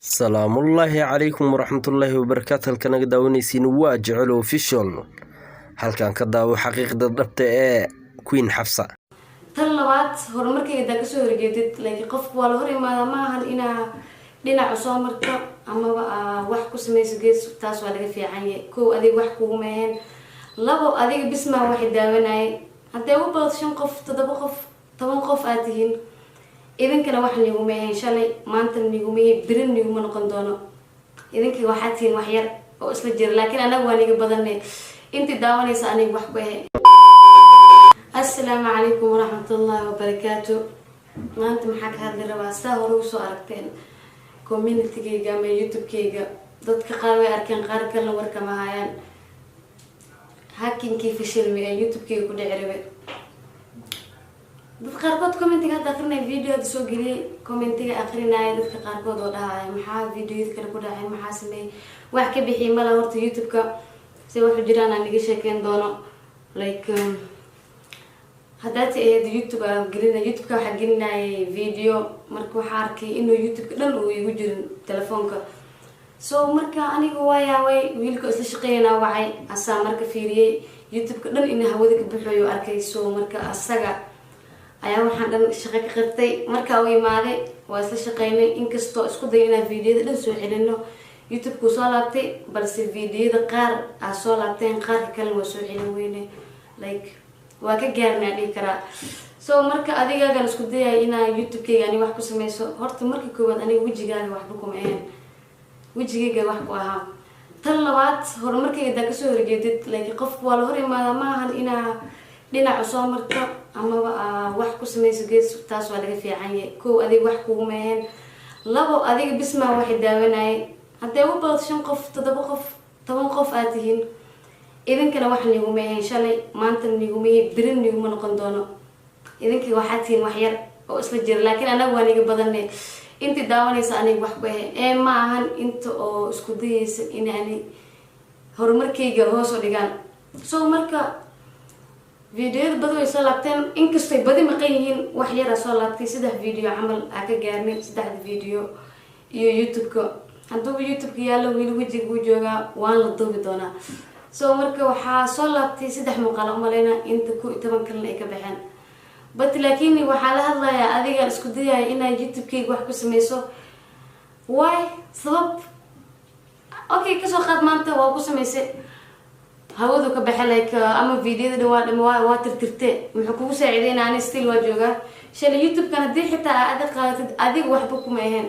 salaamullaahi calaykum waraxmatullaahi wabarakaatu. halkan naga daawanaysiin waa jecel official. halkan ka daawo xaqiiqda dhabta ee Queen Xafsa. tan labaad horumarkayga daa kasoo horjeedid laakiin qofku waa la hor imaada maahan inaa dhinaca soo marto amaba wax ku samayso gees taas waa laga fiican yahay. kow adiga wax kugu meeheen, labo adiga bismaa waxay daawanayay haddee u badato 5 qof 7 qof 10 qof aad tihiin idinkana wax nigu meeheen shalay maanta nigu meeheen birin nigu ma noqon doono. idinkii waxaad tihiin wax yar oo isla jira laakiin anaga waa niga badanay intii daawanaysa aniga wax ku ahayn. السلام عليكم ورحمة الله وبركاته. maanta maxaa ka hadli rabaa saa hore usoo aragteen community-gayga ama youtube-kayga dadka qaar way arkeen qaar kalena warkama hayaan hacking-kii fashilmi ee youtube-kayga ku dhici rabay. dad qaarkood commentiga hadda akrinaya videoda soo geliyay commentiga akrinaya dadka qaarkood oo dhahaya maxaa videoyada kale ku dhacay maxaa sameeyay wax ka bixiyay mala horta youtube-ka si wax u jiraan aan iga sheekeyn doono like haddaad ahayd youtube gelina youtube-ka waxaa gelinayay video marka waxaa arkay inuu youtube-ka dhan uu igu jirin telefoonka so marka aniga waayaaway wiilka isla shaqeynaa wacay asaa marka fiiriyay youtube-ka dhan inuu hawada ka buuxayo arkay so marka asaga ayaa waxaan dhan shaqo ka qabtay markaa u imaaday waa isla shaqeynay inkastoo isku day inaan videoyada dhan soo celino youtube-ku soo laabtay balse videoyada qaar aa soo laabteen qaarka kalena waa soo celin weyne like waa ka gaarnaa dhihi karaa. so marka adigaagan isku dayay inaa youtube-kayga ani wax ku sameyso horta marka koowaad aniga wejigaaga waxba kuma ahayn wejigayga wax ku ahaa. tan labaad horumarkayga daa kasoo horjeedid laakiin qofku waa la hor imaada maahan inaa dhinaca soo marto amaba wax ku samayso gees taas waa laga fiican yahay. kow adiga wax kugu meeheen, labo adiga bismaa waxay daawanayay haddee u badato 5 qof 7 qof 10 qof aad tihiin idinkana wax nigu meeheen shalay maanta nigu meeheen birin nigu ma noqon doono. idinkii waxaad tihiin wax yar oo isla jira laakiin anaga waa niga badanay intii daawanaysa aniga wax ku ahayn ma ahan inta oo isku dayaysa inaani horumarkayga hoos u dhigaan. so marka videoyada badi way soo laabteen inkastay badi maqan yihiin wax yara soo laabtay 3 video camal aa ka gaarnay 3 video iyo youtube-ka hadduu youtube-ka yaallo wiil wejiga uu joogaa waan la duubi doonaa. so marka waxaa soo laabtay 3 muuqaal umaleyna inta 10 kalena ay ka baxeen but laakiin waxaa la hadlayaa adiga isku dayaya inaa youtube-kayga wax ku sameyso why sabab okay kasoo qaad maanta waa ku sameysay hawadu ka baxay like ama videoda dhawaan waa tirtirte muxuu kugu saacideynaa ani still waa joogaa shalay youtube-kan haddii xitaa aad qaadatid adiga waxba kuma ahayn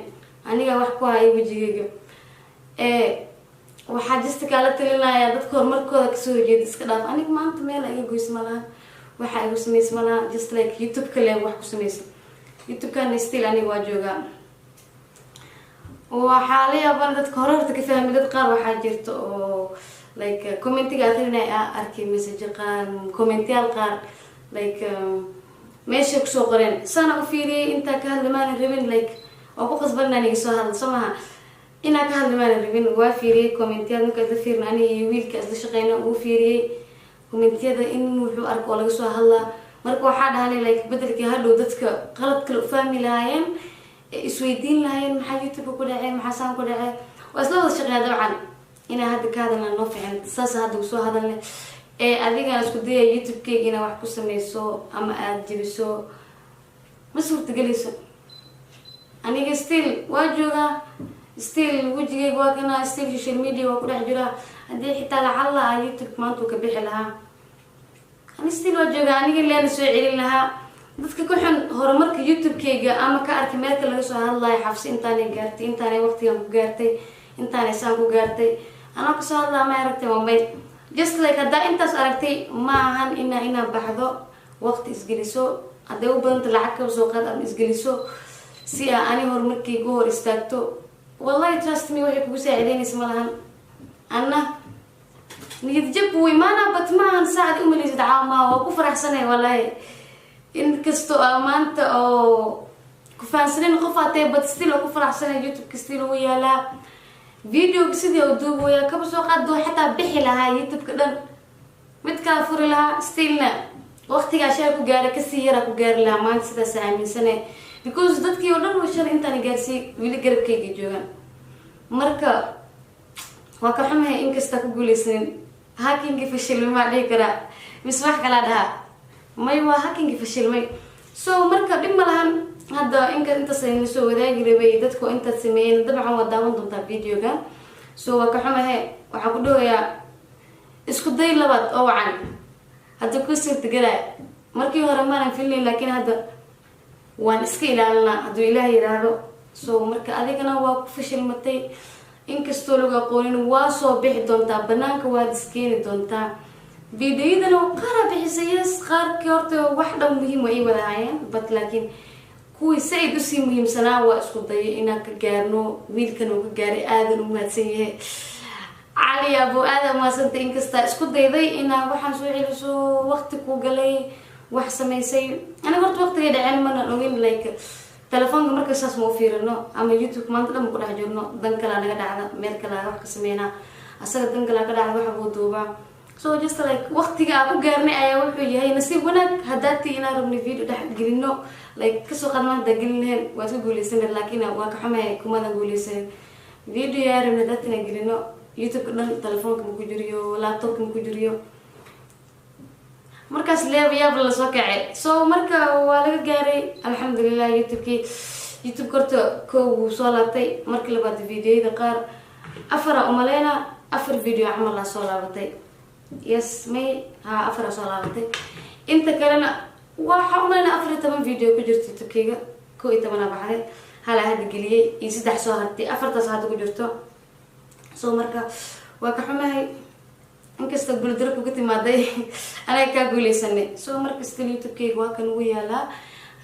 aniga wax ku hayo wejigayga waxaa jista kaala talinayaa dadka horumarkooda kasoo horjeeda iska dhaaf aniga maanta meel iga goys malaha waxa igu sameys malaha just like youtube-ka le wax ku sameysa youtube-kan still aniga waa joogaa. waxaa la yaabana dadka hore horta ka fahmay dad qaar waxaa jirta oo like commentiga akrinaya arkay message qaar commentiyaal qaar like meesha kusoo qoreen sana u fiiriyay intaa ka hadlamaan rabin like oo ku qasbanaa niga soo hadal samaha inaa ka hadlamaan rabin waa fiiriyay commentiyada marka isla fiirna aniga iyo wiilka isla shaqeyna uu fiiriyay commentiyada in wuxuu arko oo laga soo hadlaa marka waxaa dhahanay like bedelkii hadhow dadka qalad kale u fahmi lahaayeen isweydiin lahaayeen maxaa youtube ku dhacay maxaa saan ku dhacay waa isla wada shaqeeya dabcan inaa hadda ka hadalna noo fiican saas hadda kusoo hadalne adigana isku dayay youtube-kayga inaa wax ku sameyso ama aada jebiso ma suurtagelayso. aniga still waa joogaa still wejigayga waa kana still social media waa ku dhex jiraa haddii xitaa lacalla youtube maanta uu ka bixi lahaa ani still waa joogaa aniga leena soo celin lahaa dadka ku xun horumarka youtube-kayga ama ka arkay meelka laga soo hadlayo xabsi intaanay gaartay intaanay waqtigan ku gaartay intaanay saan ku gaartay anaa kasoo hadlaa ma aragtay mobile just like haddaa intaas aragtay ma ahan inaa baxdo waqti isgeliso hadday u badanta lacag ka soo qaad ama isgeliso si aa ani horumarkayga hor istaagto wallahi trust me waxay kugu saacideynaysa malahan anna niyad jab way maana bat maahan saacad u malaysid caama waa ku faraxsanay wallahi inkastoo maanta oo ku fahansanin qof aatee but still oo ku faraxsanay youtube-ka still uu yaalaa videoga sidii uu duubaya kaba soo qaado xataa bixi lahaa youtube-ka dhan mid kala furi lahaa stillna waqtigaa shay ku gaara kasii yara ku gaari lahaa maanta sidaas aaminsanay because dadkii oo dhan way shalay intaan gaarsiiyay wili garabkayga joogaan marka waa ka xumahay inkasta ku guuleysanin hackingi fashilmay ma dhihi karaa mis wax kala dhaha may waa hackingi fashilmay so marka dhib ma lahan hadda inta sayni soo wadaagi rabay dadku inta sameeyeen dabcan waa daawan doontaa videoga so waa ka xumahay waxa ku dhawayaa isku day labaad oo wacan hadda ku suurtagalay markii hore maanan filin laakiin hadda waan iska ilaalinaa hadduu ilaahay yiraahdo so marka adigana waa ku fashilmatay inkastoo lagu aqoonin waa soo bixi doontaa banaanka waad iskeeni doontaa videoyadana qaar bixisay qaarkii horta wax dhan muhiim ay wadaayeen but laakiin kuwii said usii muhiimsanaa waa isku dayay inaan ka gaarno wiilkan uu ka gaaray aadan u mahadsan yahay cali abo aadan maasanta inkasta isku dayday inaan waxaan soo celiso waqti ku galay wax samaysay aniga horta waqtiga dhaceen mana ogin like telefoonka marka saas ma u fiirino ama youtube maanta dhan ku dhex jirno dan kale naga dhacda meel kale wax ka sameynaa asaga dan kale ka dhacda waxa uu duubaa so just like waqtiga aan ku gaarnay ayaa wuxuu yahay nasiib wanaag hadaatii inaan rabno video dhex gelino like kasoo qadmaanta gelineen waa isku guuleysanay laakiin waa ka xumahay kumadan guuleysanay video yaa rabno hadaatina gelino youtube dhan telefoonka ma ku jiriyo laptopka ma ku jiriyo markaas leeyaab la soo kacay so marka waa laga gaaray alxamdulillah youtube korto koow soo laabtay markii labaad videoyada qaar afar umaleyna 4 video camal la soo laabatay yes may ha afar soo laabatay inta kalena waxa umaleyna 14 video ku jirto youtube-kayga 11 baxday hala hada geliyay iyo 3 soo hartay afartaas hada ku jirto so marka waa ka xumahay inkasta guuldaro ku timaaday anay ka guuleysanay so marka still youtube-kayga waa kan ugu yaalaa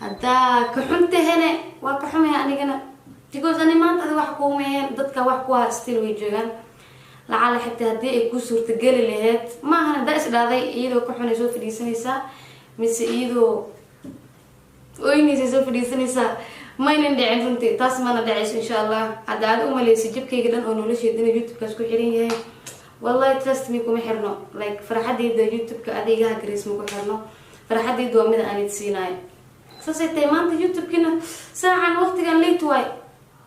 hadda ka xuntahene waa ka xumahay anigana because ani maanta wax ku meeyeen dadka wax ku still way joogan lacala xitaa hadii ay ku suurtagali lahayd maahan hadda is dhaaday iyadoo ka xunay soo fadhiisanaysaa mise iyadoo ooynaysa soo fadhiisanaysaa maynan dhicin runtii taas mana dhacayso insha allah hadda aad u maleysa jibkayga dhan oo nolosheeda inuu youtube-kaas ku xiran yahay والله trust me كم حرنا like فرحتي ده يوتيوب كأديها كريس مو كحرنا فرحتي ده من أنا تسيناي سوسيتي ما أنت يوتيوب كنا ساعة وقت كان ليت واي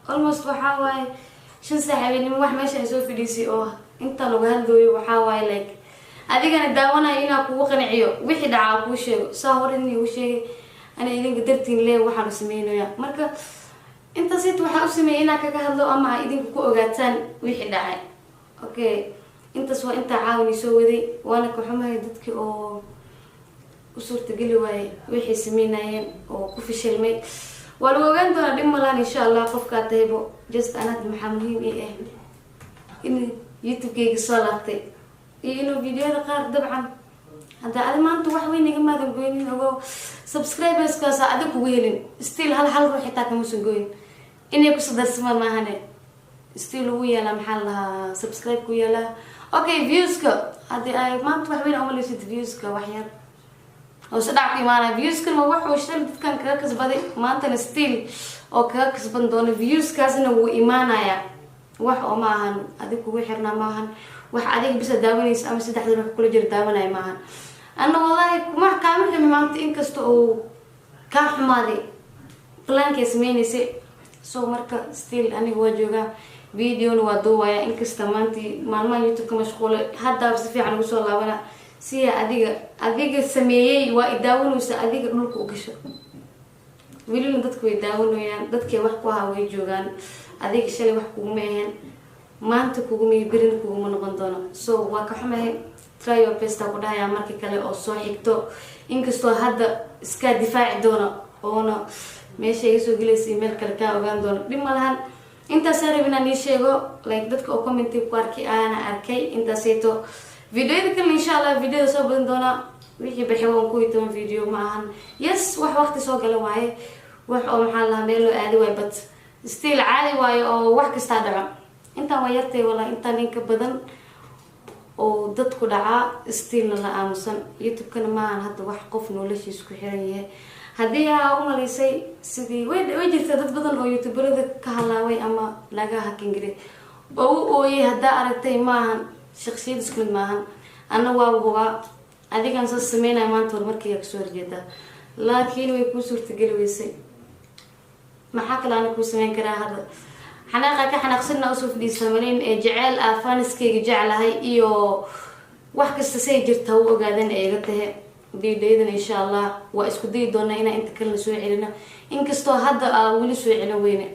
almost وحاواي شن ساعة بيني واحد ماشي أسوي في دي سي أو أنت لو هالدوي وحاواي like أديك أنا داونا هنا كوه قنعيو وحد عاقو شيء صورني وشيء أنا إذا قدرت نلاقي واحد سمينه يا مركا أنت سيت واحد سمينا كهذا أما إذا كوه قاتان وحد عاي أوكي intaas waa inta caawini soo waday waana ka xumahay dadkii oo u suurtagali waayay wixii sameynayeen oo ku fashilmay waa lagu ogaan doonaa dhib malaan insha allah qofka taybo just anad maxaa muhiim ah in youtube-kayga soo laabtay iyo inuu videoyada qaar dabcan hadda adi maanta wax weyn iga maadan goynin ogo subscribers-kaas adig kugu helin still hal ruux xitaa kama soo goyn inay ku sadarsamaan maahane still ugu yaala maxaa lahaa subscribe ku yaala okay views-ka haddii ay maanta wax weyn uma leysid views-ka wax yar oo saddex ku imaanaya views-ka ma wuxuu shil dadkan kaga kasbaday maantana still oo kaga kasban doona views-kaasna wuu imaanaya wax oo ma ahan adig kugu xirnaa ma ahan wax adiga bisa daawanaysa ama saddexda ruux kula jira daawanaya ma ahan anna wallahi kuma kaama xumi maanta inkasta oo kaa xumaaday plankay sameynaysay so marka still aniga waa joogaa فيديو نوادوها إنك استمانتي مالما يوتيوب كمشغولة حتى بصفي عن وصول لابنا سيا أديك السمية وإداون وس أديك نلقو كشة ويلون دتك ويداون ويان دتك وحكوها ويجوغان أديك الشلي وحكو مهن ما أنت كومي بيرن كوم نقندنا so وكحمه try your best أقولها يا مركي كله أو صحيحته إنك استو هذا إسكا دفاع دونا أونا ماشي يسوق لي إيميل كركا وغان دونا بمالهن انت ساربنا نيشيغو لايك ددك او كومنتي ku arki ana arkay inta seeto videoda kale insha Allah videoda soo badan doona wixii bixiyaan ku itoon video maahan yes wax waqti soo gala waaye wax oo maxaa la meel loo aadi way bad still caadi waaye oo wax kasta dhaca inta waa yartay wala inta ninka badan oo dadku dhaca still la aamusan youtube kana maahan hadda wax qof noloshiisa ku xiran yahay haddii aa u malaysay sidii way jirta dad badan oo youtuberada ka halaaway ama laga hakingiray oo u ooyay haddaa aragtay maahan shakhsiyad isku mid maahan anna waa huba adigan soo sameynaya maanta horumarkayga kasoo horjeeda laakiin way kuu suurtageli weysay maxaa kale ana kuu sameyn karaa hadda xanaaqa ka xanaaqsanna usoo fadhiisamanin ee jecel faniskeyga jeclahay iyo wax kasta say jirta u ogaadan ee iga tahay videoyadan insha Allah waa isku dayi doonaa inaan inta kale soo celino inkastoo hadda weli soo celin weyne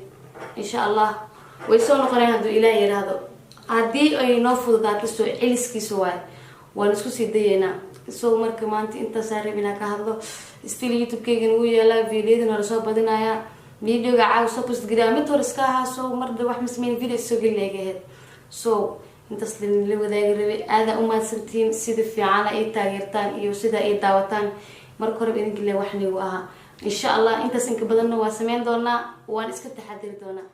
insha Allah way soo noqonayaan hadduu Ilaahay yiraahdo haddii ay noo fududaato soo celiskiisa waan isku sii dayeynaa soo marka maanta inta saaribina ka hadlo still YouTube-keyga uu yeelaa videoyadan la soo badinaya videoga caaw soo post garaa mid hor iska ahaa soo marba wax masmeyn video soo galeegaheed soo intaas la wadaagi rabay aada u maadsantiin sida fiican ay taageertaan iyo sida ay daawataan marka hore idinka wax nigu aha insha Allah intaas in ka badanna waa sameyn doonaa waan iska taxadiri doonaa